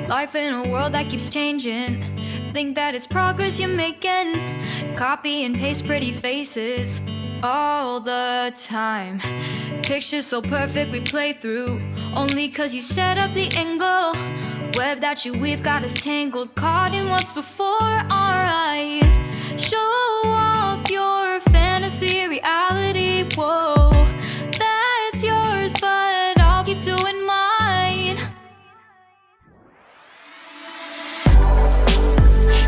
Life in a world that keeps changing. Think that it's progress you're making. Copy and paste pretty faces all the time. Pictures so perfect we play through, only cause you set up the angle. Web that you weave got us tangled, caught in what's before our eyes. Show off your fantasy reality, whoa, that's yours, but I'll keep doing mine.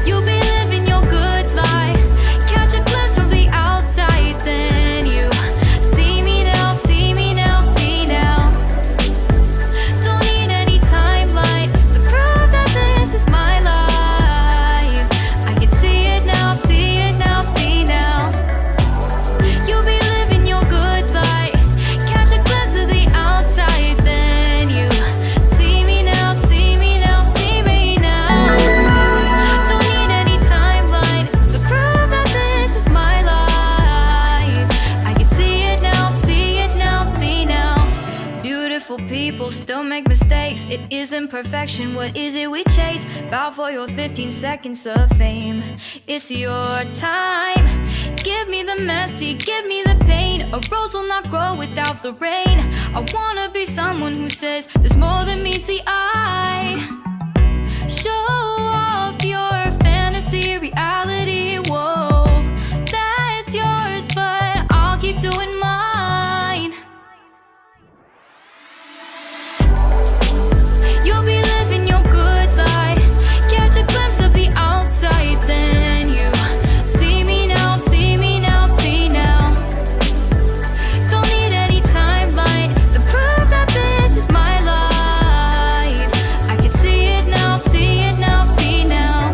You'll be living your good life, catch a glimpse from the outside, then you see me now, see me now, see now. Don't need any timeline to prove that this is my life. I can see it now, see it now, see now. You'll be living your good life, catch a glimpse of the outside, then you see me now, see me now, see me now. Don't need any timeline to prove that this is my life. I can see it now, see it now, see now. Beautiful people still make mistakes. It isn't perfection, what is it we chase? Bow for your 15 seconds of fame. It's your time. Give me the messy, give me the pain. A rose will not grow without the rain. I wanna be someone who says there's more than meets the eye. Show off your fantasy reality, whoa, that's yours, but I'll keep doing mine. You'll be living your good life, catch a glimpse of the outside, then you see me now, see me now, see now. Don't need any timeline to prove that this is my life. I can see it now, see it now, see now.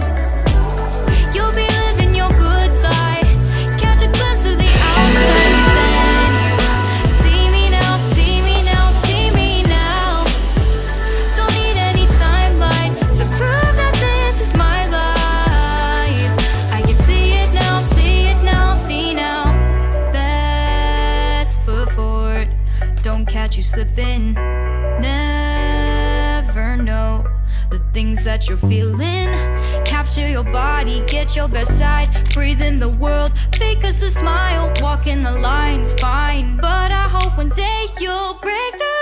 You'll be living your good life, catch a glimpse of the outside, then you see me now, see me now, see me now. Don't need any timeline to prove that this is my life. I can see it now, see it now, see now. Best foot forward, don't catch you slipping. Never know the things that you're feeling. Capture your body, get your best side. Breathe in the world, fake us a smile. Walk in the lines, fine, but I hope one day you'll break through.